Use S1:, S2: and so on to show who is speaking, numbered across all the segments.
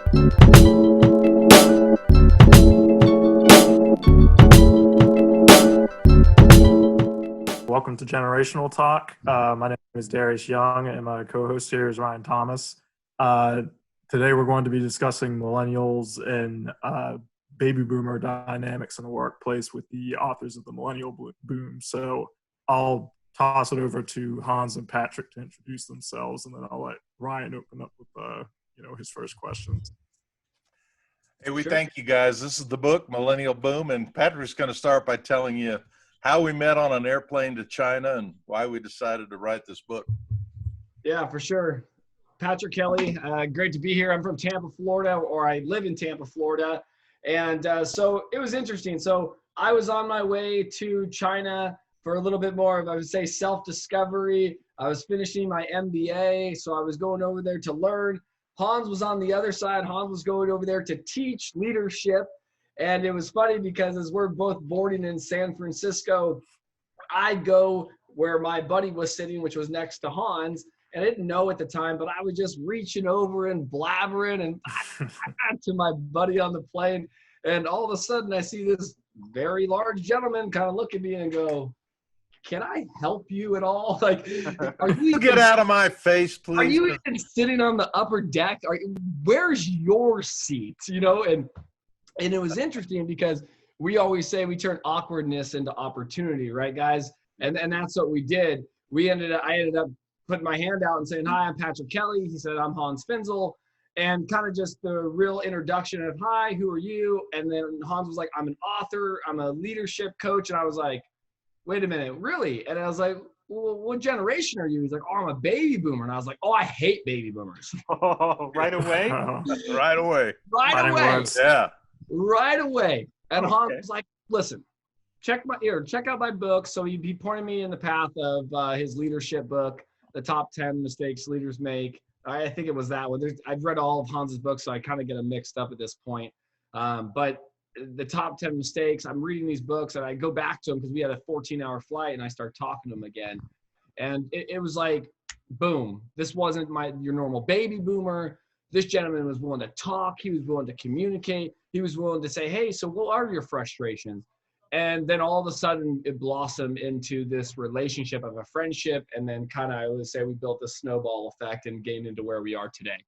S1: Welcome to Generational Talk. My name is Darius Young, and my co-host here is Ryan Thomas. Today we're going to be discussing millennials and baby boomer dynamics in the workplace with the authors of the Millennial Boom. So I'll toss it over to Hans and Patrick to introduce themselves, and then I'll let Ryan open up with his first questions.
S2: Hey, we thank you guys. This is the book, Millennial Boom, and Patrick's going to start by telling you how we met on an airplane to China and why we decided to write this book.
S3: Yeah, for sure. Patrick Kelly, great to be here. I'm from Tampa, Florida, or I live in Tampa, Florida. And so it was interesting. So I was on my way to China for a little bit more of, I would say, self-discovery. I was finishing my MBA, so I was going over there to learn. Hans was on the other side. Hans was going over there to teach leadership. And it was funny because as we're both boarding in San Francisco, I go where my buddy was sitting, which was next to Hans. And I didn't know at the time, but I was just reaching over and blabbering and to my buddy on the plane. And all of a sudden I see this very large gentleman kind of look at me and go, "Can I help you at all? Like, are you
S2: get out of my face, please?
S3: Are you even sitting on the upper deck? Where's your seat?" And it was interesting because we always say we turn awkwardness into opportunity, right, guys? And that's what we did. I ended up putting my hand out and saying, "Hi, I'm Patrick Kelly." He said, "I'm Hans Finzel." And kind of just the real introduction of, "Hi, who are you?" And then Hans was like, "I'm an author. I'm a leadership coach." And I was like, "Wait a minute, really?" And I was like, "Well, what generation are you?" He's like, "Oh, I'm a baby boomer." And I was like, "Oh, I hate baby boomers."
S4: Oh, right away?
S2: Right away.
S3: Right away.
S2: Yeah.
S3: Right away. And
S4: Okay.
S3: Hans was like, "Listen, check out my book." So he pointed me in the path of his leadership book, The Top 10 Mistakes Leaders Make. I think it was that one. I've read all of Hans's books, so I kind of get them mixed up at this point. But the top 10 mistakes, I'm reading these books and I go back to them because we had a 14-hour flight and I start talking to them again. And it was like, boom, this wasn't your normal baby boomer. This gentleman was willing to talk. He was willing to communicate. He was willing to say, "Hey, so what are your frustrations?" And then all of a sudden it blossomed into this relationship of a friendship. And then kind of, I would say we built this snowball effect and gained into where we are today.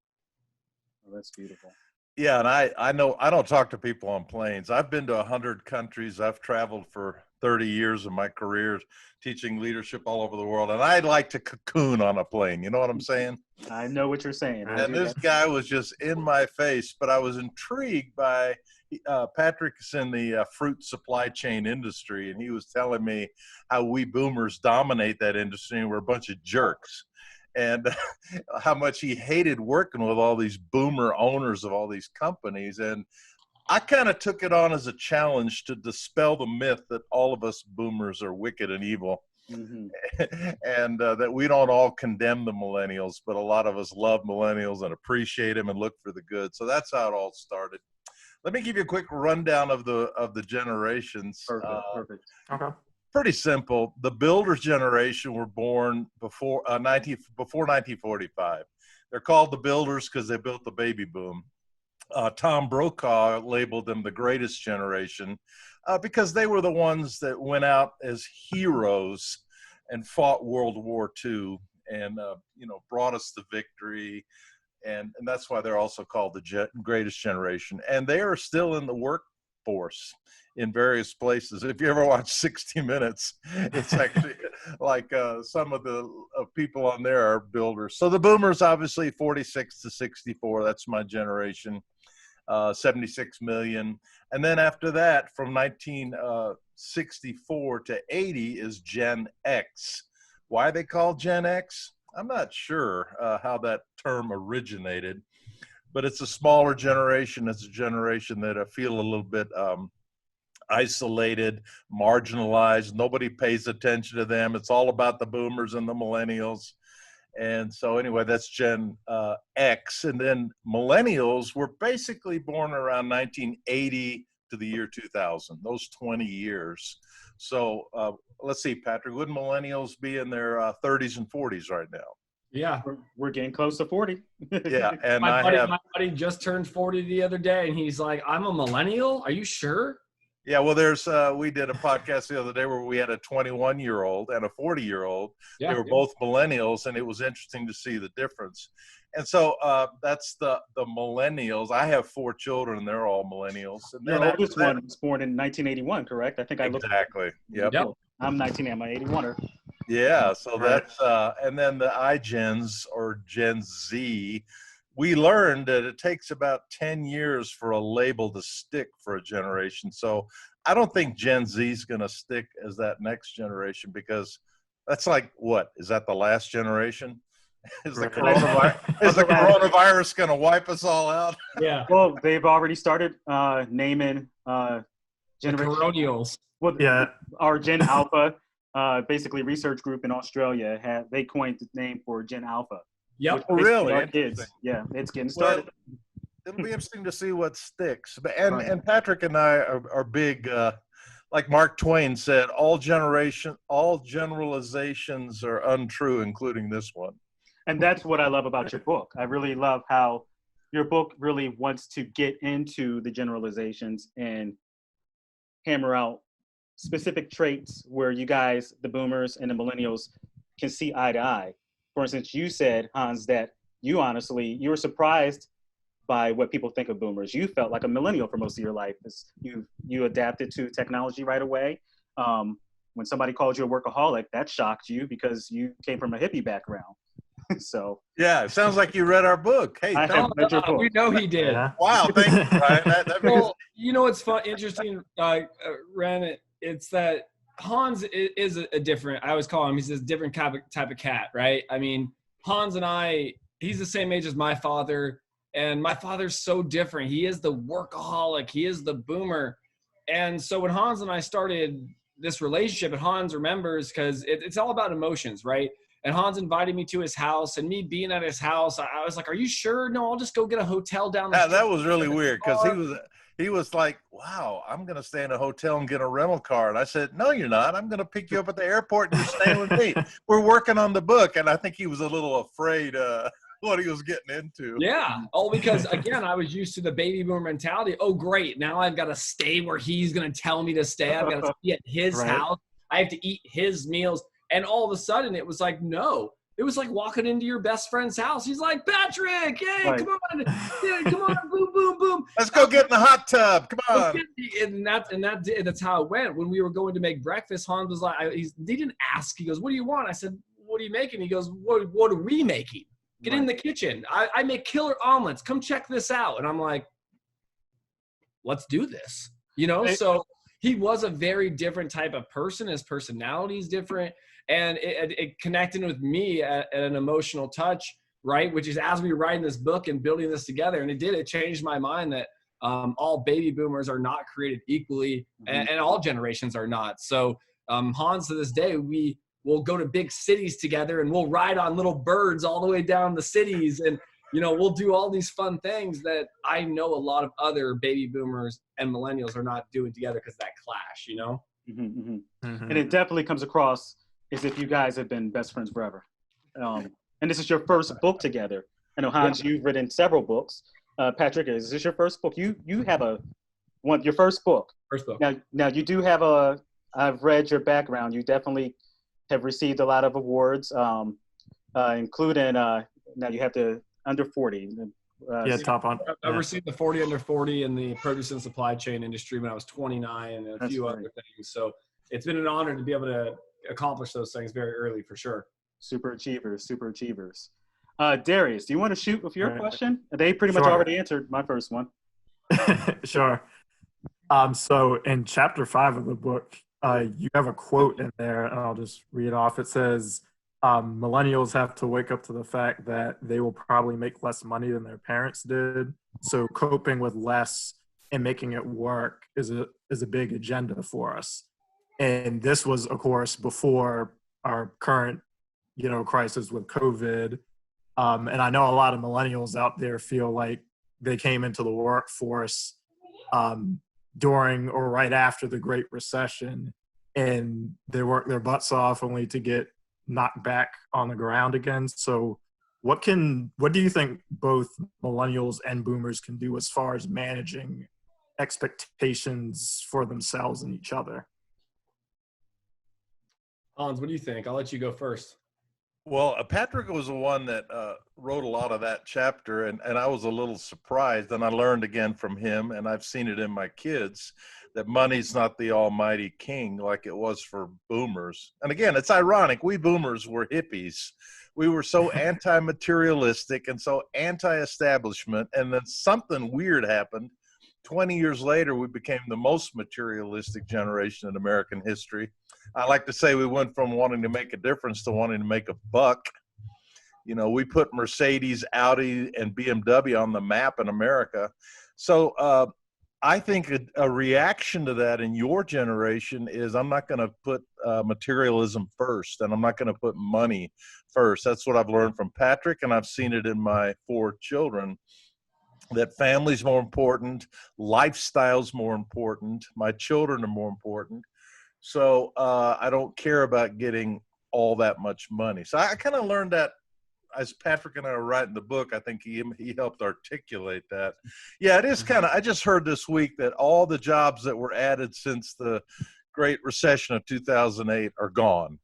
S4: Oh, that's beautiful.
S2: Yeah, and I know I don't talk to people on planes. I've been to 100 countries. I've traveled for 30 years of my career teaching leadership all over the world, and I like to cocoon on a plane. You know what I'm saying?
S4: I know what you're saying.
S2: And this guy was just in my face, but I was intrigued by Patrick's in the fruit supply chain industry, and he was telling me how we boomers dominate that industry and we're a bunch of jerks. And how much he hated working with all these boomer owners of all these companies. And I kind of took it on as a challenge to dispel the myth that all of us boomers are wicked and evil.
S4: Mm-hmm.
S2: And that we don't all condemn the millennials, but a lot of us love millennials and appreciate them and look for the good. So that's how it all started. Let me give you a quick rundown of the generations.
S4: Perfect.
S1: Okay.
S2: Pretty simple. The builders generation were born before 1945. They're called the builders because they built the baby boom. Tom Brokaw labeled them the greatest generation because they were the ones that went out as heroes and fought World War II and brought us the victory. And that's why they're also called the greatest generation. And they are still in the workforce in various places. If you ever watch 60 Minutes, it's actually like some of the people on there are builders. So the boomers, obviously 46 to 64, that's my generation, 76 million. And then after that, from 1964 to 80 is Gen X. Why are they called Gen X? I'm not sure how that term originated, but it's a smaller generation. It's a generation that I feel a little bit isolated, marginalized. Nobody pays attention to them. It's all about the boomers and the millennials. And so anyway, that's Gen X. And then millennials were basically born around 1980 to the year 2000, those 20 years. So let's see, Patrick, would millennials be in their 30s and 40s right now?
S3: Yeah.
S4: We're getting close to 40.
S2: Yeah, and
S3: My
S2: I
S3: buddy just turned 40 the other day, and he's like, "I'm a millennial. Are you sure?"
S2: Yeah, well, we did a podcast the other day where we had a 21-year-old and a 40-year-old.
S3: Yeah.
S2: They were both millennials, and it was interesting to see the difference. And so that's the millennials. I have 4 children, and they're all millennials. And
S4: Your
S2: then
S4: oldest one was born in 1981, correct? I think I looked.
S2: exactly. Yep.
S3: Yep.
S4: I'm 19. I'm an 81er.
S2: Yeah. So
S1: Right.
S2: that's and then the IGens or Gen Z. We learned that it takes about 10 years for a label to stick for a generation. So I don't think Gen Z is going to stick as that next generation because that's like, what? Is that the last generation? Is the coronavirus going to wipe us all out?
S3: Yeah.
S4: Well, they've already started naming
S3: The
S4: generation.
S3: Coronials.
S4: Well,
S1: Yeah.
S4: our Gen Alpha, basically research group in Australia, they coined the name for Gen Alpha.
S3: Yep.
S4: which
S2: Oh,
S4: basically
S2: really?
S4: our kids. Yeah, it's getting started.
S2: Well, it'll be interesting to see what sticks. But and Patrick and I are big. Like Mark Twain said, all generalizations are untrue, including this one.
S4: And that's what I love about your book. I really love how your book really wants to get into the generalizations and hammer out specific traits where you guys, the boomers and the millennials, can see eye to eye. For instance, you said, Hans, that you were surprised by what people think of boomers. You felt like a millennial for most of your life. You adapted to technology right away. When somebody called you a workaholic, that shocked you because you came from a hippie background. So
S2: yeah, it sounds like you read our book. Hey,
S4: I have read your book.
S3: We know he did.
S1: Yeah.
S2: wow, thank you, Ryan. That means,
S3: Well, you know what's interesting, Ren? It's that Hans is a different. I always call him. He's a different type of cat, right? I mean, Hans and I. He's the same age as my father, and my father's so different. He is the workaholic. He is the boomer, and so when Hans and I started this relationship, and Hans remembers because it's all about emotions, right? And Hans invited me to his house, and me being at his house, I was like, "Are you sure? No, I'll just go get a hotel down the street."
S2: that was really weird because he was like, wow, I'm going to stay in a hotel and get a rental car. And I said, no, you're not. I'm going to pick you up at the airport and you're staying with me. We're working on the book. And I think he was a little afraid what he was getting into.
S3: Yeah. Oh, because again, I was used to the baby boomer mentality. Oh, great. Now I've got to stay where he's going to tell me to stay. I've got to be at his
S1: Right.
S3: house. I have to eat his meals. And all of a sudden it was like, no. It was like walking into your best friend's house. He's like, Patrick, hey,
S4: Right.
S3: come on. Yeah, come on, boom, boom, boom.
S2: Let's go get in the hot tub. Come on.
S3: And that's how it went. When we were going to make breakfast, Hans was like, he didn't ask. He goes, what do you want? I said, what are you making? He goes, what are we making? Get in the kitchen. I make killer omelets. Come check this out. And I'm like, let's do this. You know, so he was a very different type of person. His personality is different. And it connected with me at an emotional touch, right? Which is as we were writing this book and building this together. And it changed my mind that all baby boomers are not created equally, and all generations are not. So Hans, to this day, we will go to big cities together and we'll ride on little birds all the way down the cities. And, you know, we'll do all these fun things that I know a lot of other baby boomers and millennials are not doing together because that clash, you know?
S4: And it definitely comes across as if you guys have been best friends forever. And this is your first book together. I know, Hans, you've written several books. Patrick, is this your first book? You have your first book.
S3: First book.
S4: Now you do have I've read your background. You definitely have received a lot of awards, including, now you have the under 40.
S1: Top on.
S3: I received the 40 under 40 in the produce and supply chain industry when I was 29 and a few other things. So it's been an honor to be able to accomplish those things very early for sure.
S4: Super achievers. Darius, do you want to shoot with your question? They pretty much
S1: Sure.
S4: already answered my first one.
S1: Sure. So in chapter 5 of the book, you have a quote in there, and I'll just read off. It says, millennials have to wake up to the fact that they will probably make less money than their parents did. So coping with less and making it work is a big agenda for us. And this was, of course, before our current, crisis with COVID. And I know a lot of millennials out there feel like they came into the workforce during or right after the Great Recession, and they worked their butts off only to get knocked back on the ground again. So what do you think both millennials and boomers can do as far as managing expectations for themselves and each other?
S3: Hans, what do you think? I'll let you go first.
S2: Well, Patrick was the one that wrote a lot of that chapter, and I was a little surprised, and I learned again from him, and I've seen it in my kids, that money's not the almighty king like it was for boomers. And again, it's ironic. We boomers were hippies. We were so anti-materialistic and so anti-establishment, and then something weird happened. 20 years later, we became the most materialistic generation in American history. I like to say we went from wanting to make a difference to wanting to make a buck. You know, we put Mercedes, Audi, and BMW on the map in America. So I think a reaction to that in your generation is, I'm not going to put materialism first, and I'm not going to put money first. That's what I've learned from Patrick, and I've seen it in my 4 children. That family's more important, lifestyle's more important, my children are more important. So I don't care about getting all that much money. So I kind of learned that as Patrick and I were writing the book. I think he helped articulate that. Yeah, it is kind of, I just heard this week that all the jobs that were added since the Great Recession of 2008 are gone.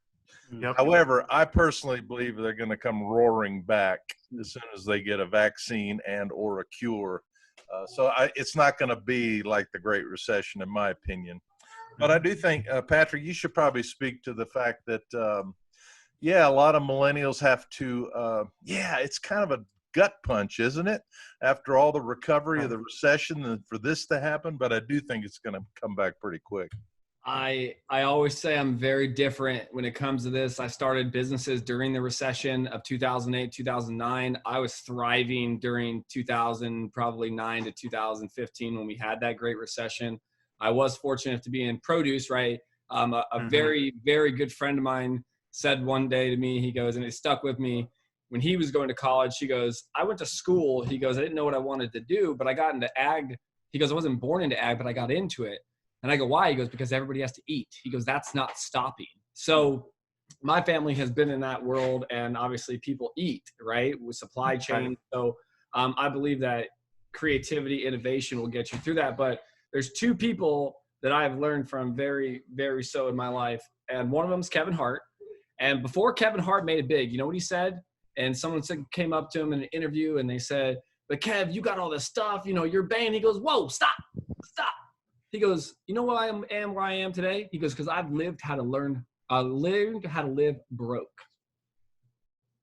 S1: Yep.
S2: However, I personally believe they're going to come roaring back as soon as they get a vaccine and or a cure. So it's not going to be like the Great Recession, in my opinion. But I do think, Patrick, you should probably speak to the fact that, a lot of millennials have to, it's kind of a gut punch, isn't it? After all the recovery of the recession and for this to happen, but I do think it's going to come back pretty quick.
S3: I always say I'm very different when it comes to this. I started businesses during the recession of 2008, 2009. I was thriving during 2000, probably 9 to 2015 when we had that Great Recession. I was fortunate to be in produce, right? A very, very good friend of mine said one day to me, he goes, and it stuck with me, when he was going to college, he goes, I went to school. He goes, I didn't know what I wanted to do, but I got into ag. He goes, I wasn't born into ag, but I got into it. And I go, why? He goes, because everybody has to eat. He goes, that's not stopping. So my family has been in that world, and obviously people eat, right? With supply chain. So I believe that creativity, innovation will get you through that. But there's 2 people that I've learned from very, very so in my life. And one of them is Kevin Hart. And before Kevin Hart made it big, you know what he said? And someone came up to him in an interview and they said, but Kev, you got all this stuff, you know, you're banned. He goes, whoa, stop. He goes, you know why I am where I am today? He goes, because I've learned how to live broke.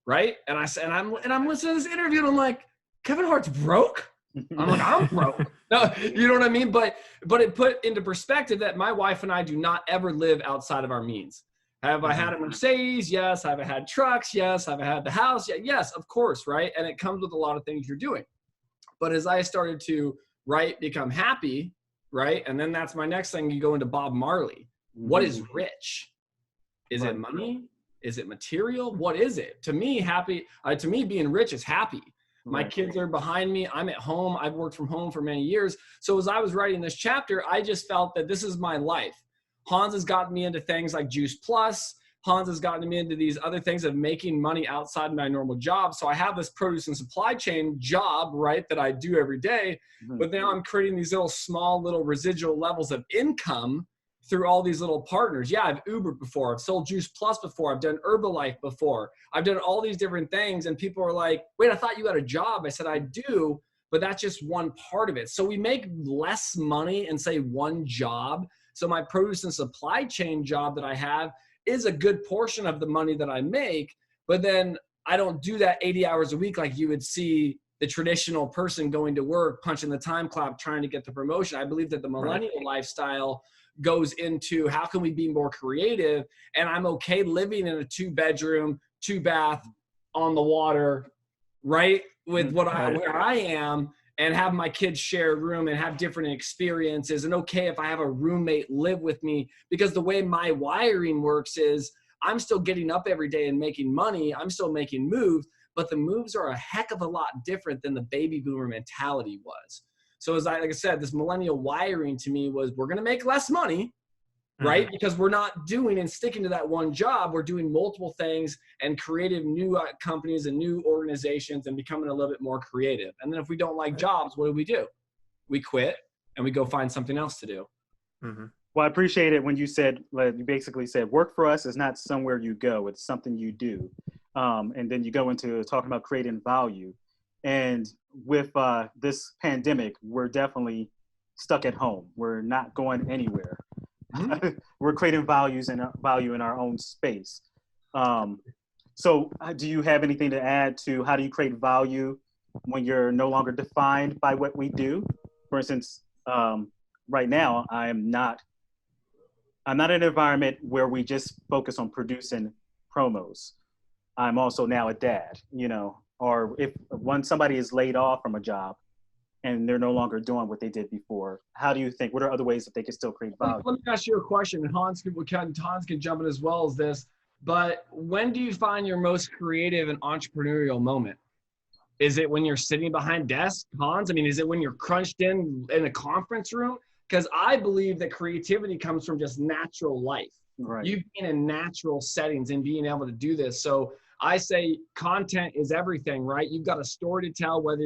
S3: Right? And I said, and I'm listening to this interview and I'm like, Kevin Hart's broke? I'm like, I'm broke. No, you know what I mean? But it put into perspective that my wife and I do not ever live outside of our means. Have I had a Mercedes? Yes. Have I had trucks? Yes. Have I had the house? Yeah, yes, of course, right? And it comes with a lot of things you're doing. But as I started to become happy, right? And then that's my next thing. You go into Bob Marley. What is rich? Is it money? Is it material? What is it? To me, to me, being rich is happy. My kids are behind me. I'm at home. I've worked from home for many years. So as I was writing this chapter, I just felt that this is my life. Hans has gotten me into things like Juice Plus. Hans has gotten me into these other things of making money outside my normal job. So I have this produce and supply chain job, right, that I do every day. But now I'm creating these small little residual levels of income through all these little partners. Yeah, I've Ubered before. I've sold Juice Plus before. I've done Herbalife before. I've done all these different things. And people are like, wait, I thought you had a job. I said, I do, but that's just one part of it. So we make less money in, say, one job. So my produce and supply chain job that I have is a good portion of the money that I make, but then I don't do that 80 hours a week like you would see the traditional person going to work, punching the time clock, trying to get the promotion. I believe that the millennial lifestyle goes into how can we be more creative, and I'm okay living in a 2-bedroom, 2-bath on the water, right? With where I am, and have my kids share a room and have different experiences. And okay, if I have a roommate live with me, because the way my wiring works is I'm still getting up every day and making money. I'm still making moves, but the moves are a heck of a lot different than the baby boomer mentality was. So like I said, this millennial wiring to me was, we're going to make less money, right? Because we're not doing and sticking to that one job. We're doing multiple things and creating new companies and new organizations and becoming a little bit more creative. And then if we don't like jobs, what do? We quit and we go find something else to do.
S4: Well, I appreciate it when you said, you basically said, work for us is not somewhere you go, it's something you do. And then you go into talking about creating value. And with this pandemic, we're definitely stuck at home. We're not going anywhere. We're creating value in our own space. So do you have anything to add to how do you create value when you're no longer defined by what we do? For instance, right now, I'm not in an environment where we just focus on producing promos. I'm also now a dad, or if somebody is laid off from a job and they're no longer doing what they did before, how do you think, what are other ways that they can still create value?
S3: Let me ask you a question, and Hans can jump in as well as this, but when do you find your most creative and entrepreneurial moment? Is it when you're sitting behind desk, Hans? I mean, is it when you're crunched in a conference room? Because I believe that creativity comes from just natural life.
S4: Right.
S3: You being in natural settings and being able to do this. So I say content is everything, right? You've got a story to tell, whether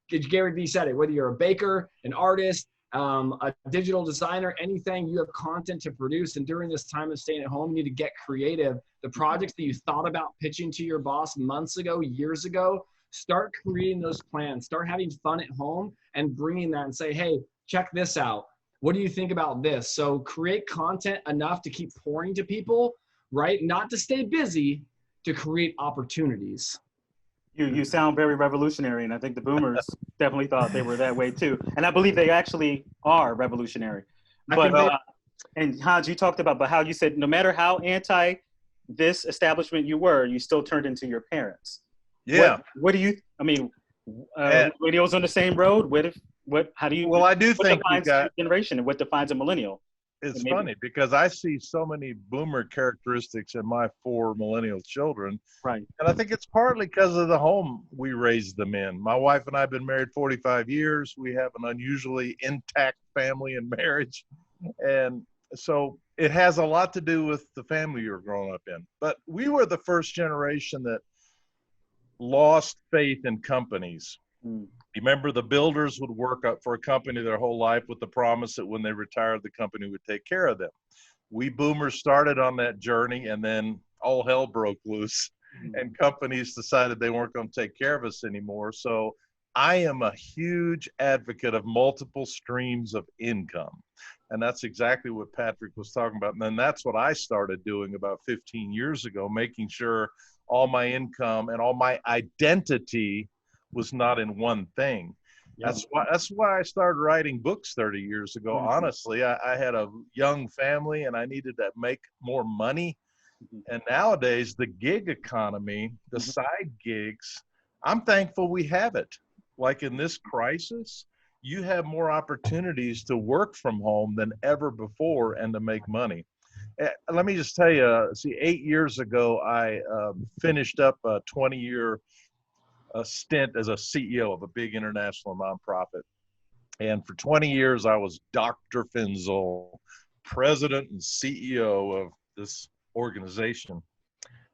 S3: Gary Vee said it, whether you're a baker, an artist, a digital designer, anything, you have content to produce. And during this time of staying at home, you need to get creative. The projects that you thought about pitching to your boss months ago, years ago, start creating those plans, start having fun at home and bringing that and say, hey, check this out. What do you think about this? So create content enough to keep pouring to people, right? Not to stay busy, to create opportunities.
S4: You sound very revolutionary, and I think the boomers definitely thought they were that way too. And I believe they actually are revolutionary. And Hans, you talked about how you said no matter how anti this establishment you were, you still turned into your parents.
S2: Yeah.
S4: What do you? I mean, millennials on the same road. How do you?
S2: Well, I do think
S4: what defines generation and what defines a millennial?
S2: It's funny because I see so many boomer characteristics in my 4 millennial children.
S4: Right.
S2: And I think it's partly because of the home we raised them in. My wife and I have been married 45 years. We have an unusually intact family and marriage. And so it has a lot to do with the family you're growing up in. But we were the first generation that lost faith in companies. Remember, the builders would work up for a company their whole life with the promise that when they retired, the company would take care of them. We boomers started on that journey, and then all hell broke loose, and companies decided they weren't going to take care of us anymore. So I am a huge advocate of multiple streams of income. And that's exactly what Patrick was talking about. And then that's what I started doing about 15 years ago, making sure all my income and all my identity was not in one thing. Yeah. That's why I started writing books 30 years ago. Honestly, I had a young family and I needed to make more money. And nowadays, the gig economy, the side gigs, I'm thankful we have it. Like in this crisis, you have more opportunities to work from home than ever before and to make money. Let me just tell you, 8 years ago, I finished up a 20-year stint as a CEO of a big international nonprofit. And for 20 years, I was Dr. Finzel, president and CEO of this organization.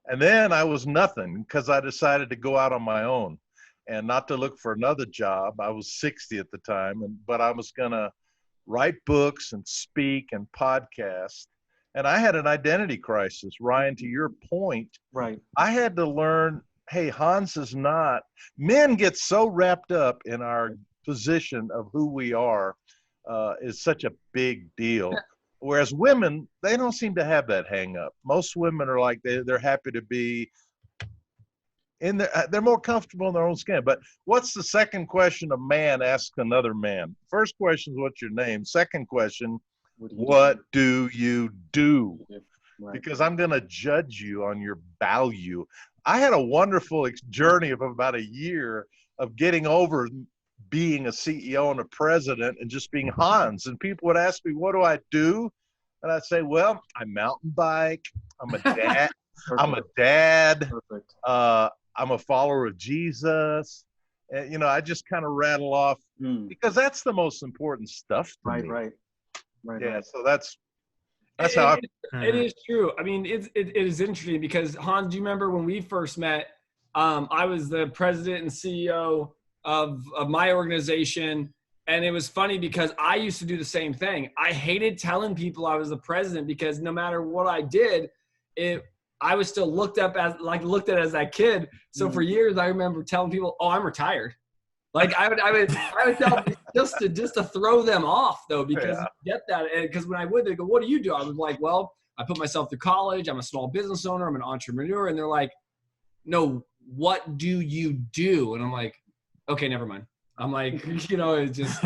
S2: And then I was nothing because I decided to go out on my own and not to look for another job. I was 60 at the time, but I was going to write books and speak and podcast. And I had an identity crisis, Ryan, to your point.
S4: Right.
S2: I had to learn, hey, Hans is not, men get so wrapped up in our position of who we are is such a big deal. Whereas women, they don't seem to have that hang up. Most women are like, they're happy to be in there. They're more comfortable in their own skin. But what's the second question a man asks another man? First question is, what's your name? Second question, what do you do? Right. Because I'm going to judge you on your value. I had a wonderful journey of about a year of getting over being a CEO and a president and just being Hans. And people would ask me, what do I do? And I'd say, well, I mountain bike. I'm a dad. I'm a dad. I'm a follower of Jesus. And, you know, I just kind of rattle off because that's the most important stuff to me.
S4: Right.
S2: Yeah. So that's That's how
S3: it is true. I mean, it is interesting because Hans, do you remember when we first met? I was the president and CEO of my organization. And it was funny because I used to do the same thing. I hated telling people I was the president because no matter what I did, I was still looked at as that kid. So for years, I remember telling people, "Oh, I'm retired." Like I would tell just to throw them off though, because you get that. Because when I would, they go, "What do you do?" I was like, "Well, I put myself through college. I'm a small business owner. I'm an entrepreneur." And they're like, "No, what do you do?" And I'm like, "Okay, never mind." I'm like, it's just,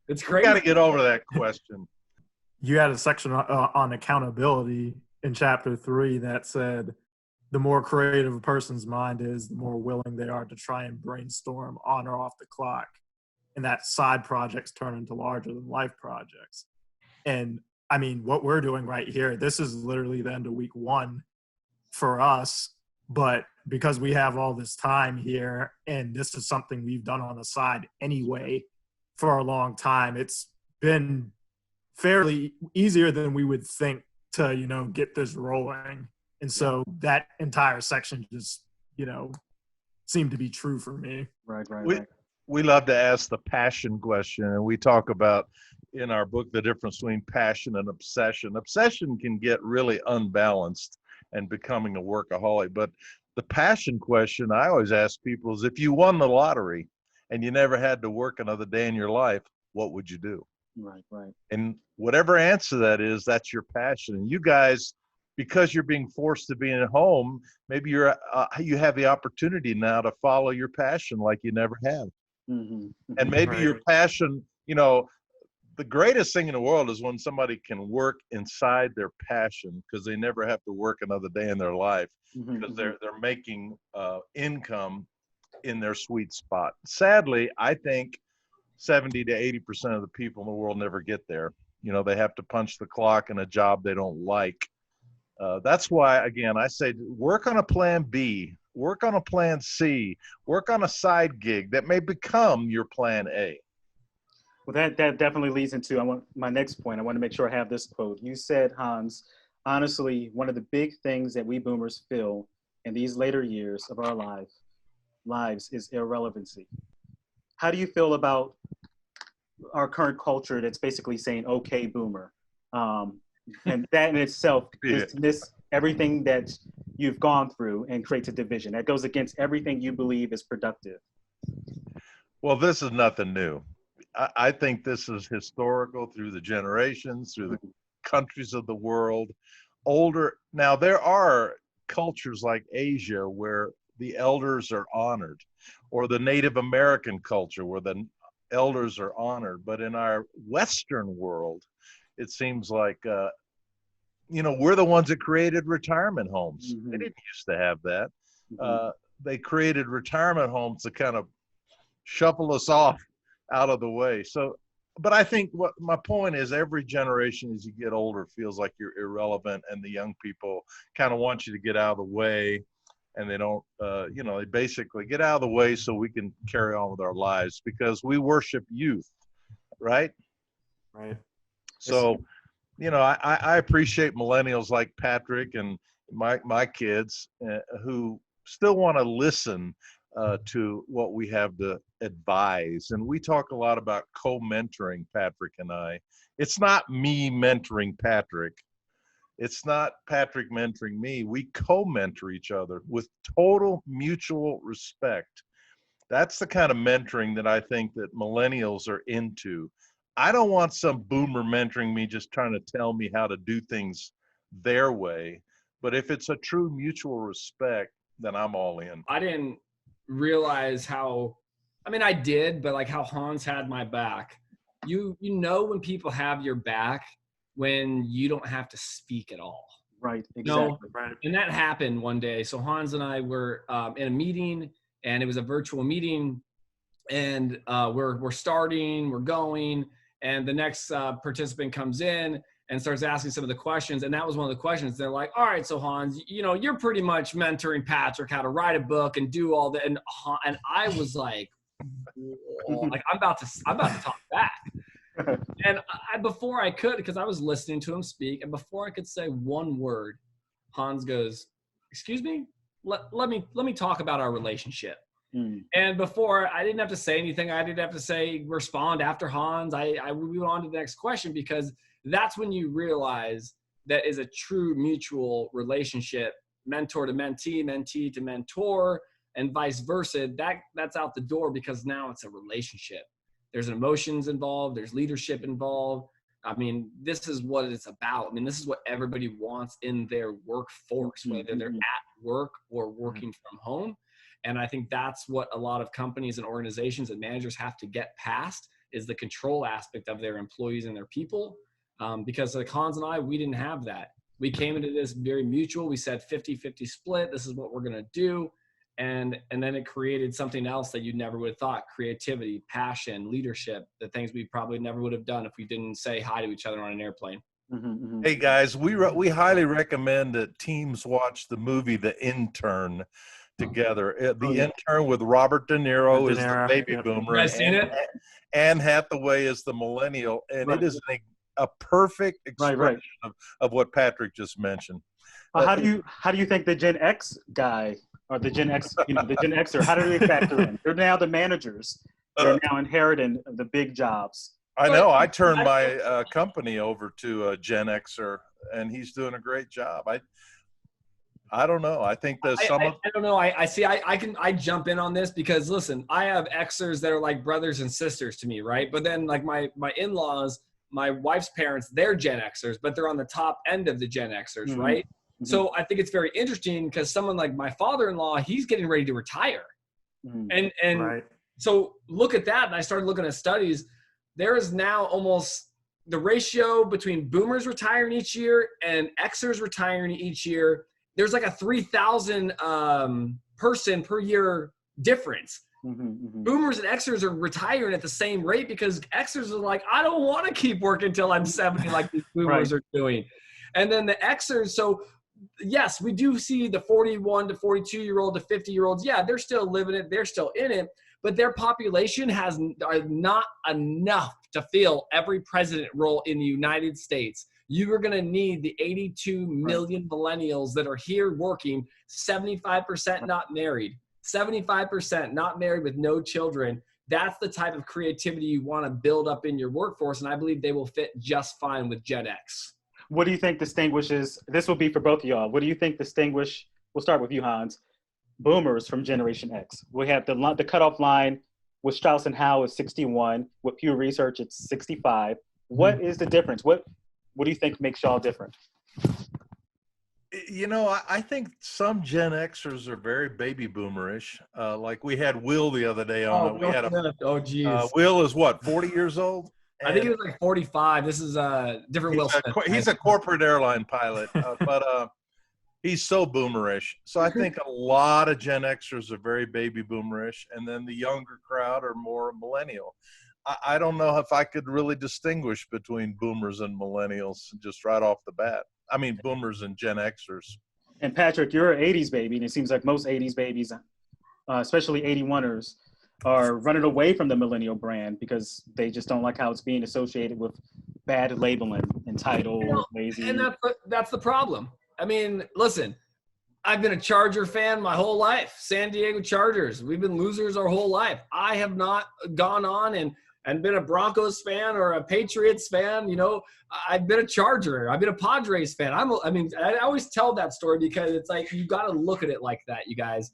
S3: it's crazy.
S2: Got to get over that question.
S1: You had a section on accountability in chapter 3 that said, the more creative a person's mind is, the more willing they are to try and brainstorm on or off the clock. And that side projects turn into larger than life projects. And I mean, what we're doing right here, this is literally the end of week 1 for us. But because we have all this time here and this is something we've done on the side anyway for a long time, it's been fairly easier than we would think to, get this rolling. And so that entire section just, seemed to be true for me.
S4: Right.
S2: We love to ask the passion question, and we talk about in our book the difference between passion and obsession. Obsession can get really unbalanced and becoming a workaholic. But the passion question I always ask people is, if you won the lottery and you never had to work another day in your life, what would you do?
S4: Right.
S2: And whatever answer that is, that's your passion. And you guys, because you're being forced to be at home, maybe you have the opportunity now to follow your passion like you never have.
S4: Mm-hmm.
S2: And maybe your passion, the greatest thing in the world is when somebody can work inside their passion, because they never have to work another day in their life, because they're making income in their sweet spot. Sadly, I think 70 to 80% of the people in the world never get there. They have to punch the clock in a job they don't like. That's why, again, I say work on a plan B, work on a plan C, work on a side gig that may become your plan A.
S4: Well, that definitely leads into my next point. I want to make sure I have this quote. You said, Hans, honestly, one of the big things that we boomers feel in these later years of our lives is irrelevancy. How do you feel about our current culture that's basically saying, okay, boomer? And that in itself is everything that you've gone through and creates a division. That goes against everything you believe is productive.
S2: Well, this is nothing new. I think this is historical through the generations, through the countries of the world. Now, there are cultures like Asia where the elders are honored, or the Native American culture where the elders are honored. But in our Western world, it seems like, we're the ones that created retirement homes.
S4: Mm-hmm.
S2: They didn't used to have that.
S4: Mm-hmm.
S2: They created retirement homes to kind of shuffle us off out of the way. So, but I think what my point is, every generation as you get older feels like you're irrelevant, and the young people kind of want you to get out of the way, and they don't, they basically get out of the way so we can carry on with our lives, because we worship youth, right?
S1: Right.
S2: So, I appreciate millennials like Patrick and my kids who still want to listen to what we have to advise. And we talk a lot about co-mentoring, Patrick and I. It's not me mentoring Patrick. It's not Patrick mentoring me. We co-mentor each other with total mutual respect. That's the kind of mentoring that I think that millennials are into. I don't want some boomer mentoring me, just trying to tell me how to do things their way. But if it's a true mutual respect, then I'm all in.
S3: I didn't realize I did, but like how Hans had my back. When people have your back when you don't have to speak at all.
S4: Right, exactly.
S1: Right.
S3: And that happened one day. So Hans and I were in a meeting, and it was a virtual meeting, and we're starting, we're going, and the next participant comes in and starts asking some of the questions. And that was one of the questions. They're like, all right, so Hans, you're pretty much mentoring Patrick how to write a book and do all that. And I was like I'm about to talk back. And before I could, because I was listening to him speak, and before I could say one word, Hans goes, "Excuse me, let me talk about our relationship." And before, I didn't have to say anything. I didn't have to respond after Hans. We went on to the next question, because that's when you realize that is a true mutual relationship, mentor to mentee, mentee to mentor, and vice versa. That's out the door, because now it's a relationship. There's emotions involved. There's leadership involved. I mean, this is what it's about. I mean, this is what everybody wants in their workforce, whether they're at work or working from home. And I think that's what a lot of companies and organizations and managers have to get past, is the control aspect of their employees and their people. Because like Hans and I, we didn't have that. We came into this very mutual. We said 50-50 split. This is what we're going to do. And then it created something else that you never would have thought: creativity, passion, leadership, the things we probably never would have done if we didn't say hi to each other on an airplane.
S2: Hey guys, we highly recommend that teams watch the movie The Intern together. The Intern with Robert De Niro is the baby boomer.
S3: You guys seen it?
S2: Anne Hathaway is the millennial, and it is a perfect expression of what Patrick just mentioned.
S4: How do you think the Gen X guy, or the Gen X, the Gen Xer, how do they factor in? They're now the managers. They're now inheriting the big jobs.
S2: I know. I turned my company over to a Gen Xer, and he's doing a great job. I don't know. I think there's some.
S3: I don't know. I jump in on this because, listen, I have Xers that are like brothers and sisters to me, right? But then like my in-laws, my wife's parents, they're Gen Xers, but they're on the top end of the Gen Xers, right? So I think it's very interesting, because someone like my father-in-law, he's getting ready to retire. And so look at that. And I started looking at studies. There is now almost the ratio between boomers retiring each year and Xers retiring each year. There's like a 3,000 person per year difference. Boomers and Xers are retiring at the same rate, because Xers are like, I don't want to keep working until I'm 70 like these boomers are doing. And then the Xers, so yes, we do see the 41 to 42-year-old to 50-year-olds. Yeah, they're still living it. They're still in it. But their population are not enough to fill every president role in the United States. You are going to need the 82 million millennials that are here working, 75% not married, 75% not married with no children. That's the type of creativity you want to build up in your workforce. And I believe they will fit just fine with Gen X.
S4: What do you think distinguishes, this will be for both of y'all, what do you think we'll start with you, Hans, boomers from Generation X? We have the cutoff line with Strauss and Howe is 61. With Pew Research, it's 65. What is the difference? What do you think makes y'all different?
S2: You know, I think some Gen Xers are very baby boomerish. Like we had Will the other day on. Will is what, 40 years old?
S3: I think he was like 45. This is a different Will Smith.
S2: He's a corporate airline pilot, but he's so boomerish. So I think a lot of Gen Xers are very baby boomerish, and then the younger crowd are more millennial. I don't know if I could really distinguish between boomers and millennials just right off the bat. I mean, boomers and Gen Xers.
S4: And Patrick, you're an 80s baby, and it seems like most 80s babies, especially 81ers, are running away from the millennial brand because they just don't like how it's being associated with bad labeling, entitled, lazy.
S3: And that's the problem. I mean, listen, I've been a Charger fan my whole life. San Diego Chargers. We've been losers our whole life. I have not gone on and been a Broncos fan or a Patriots fan. You know, I've been a Charger. I've been a Padres fan. I always tell that story because it's like, you got to look at it like that, you guys.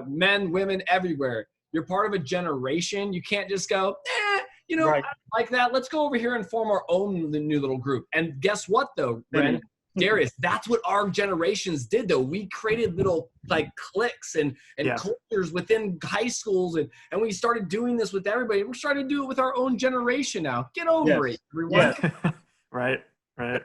S3: Men, women, everywhere. You're part of a generation. You can't just go, I don't like that. Let's go over here and form our own new little group. And guess what, though, Bren? Darius, that's what our generations did, though. We created little like cliques and cultures within high schools, and we started doing this with everybody. We're starting to do it with our own generation now. Get over it, everyone.
S1: Yeah. Right.
S4: And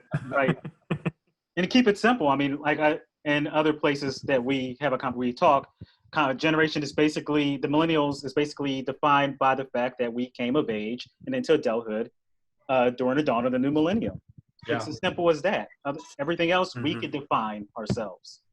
S4: to keep it simple, I mean, like in other places that we have we talk, kind of generation is basically, the millennials is basically defined by the fact that we came of age and into adulthood during the dawn of the new millennium. Yeah. It's as simple as that. Everything else we can define ourselves.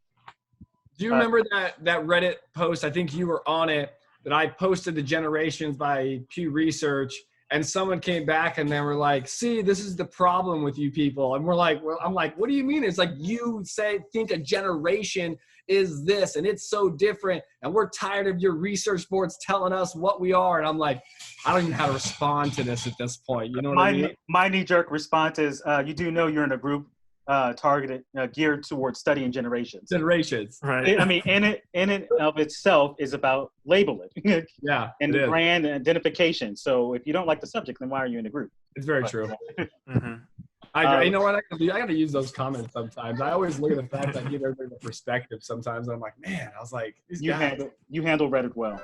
S3: Do you remember that Reddit post? I think you were on it, that I posted the generations by Pew Research, and someone came back and they were like, see, this is the problem with you people. And we're like, well, I'm like, what do you mean? It's like, you think a generation is this and it's so different. And we're tired of your research boards telling us what we are. And I'm like, I don't even know how to respond to this at this point. You know what I mean?
S4: My knee-jerk response is, you do know you're in a group targeted, geared towards studying generations.
S3: Generations.
S1: Right.
S4: I mean, in it of itself is about labeling.
S3: Yeah.
S4: And the brand identification. So if you don't like the subject, then why are you in the group?
S3: It's very true.
S1: Mm-hmm.
S3: You know what? I got to use those comments sometimes. I always look at the fact that I give everybody the perspective sometimes. And I'm like, man, I was like, these guys.
S4: You handle Reddit well.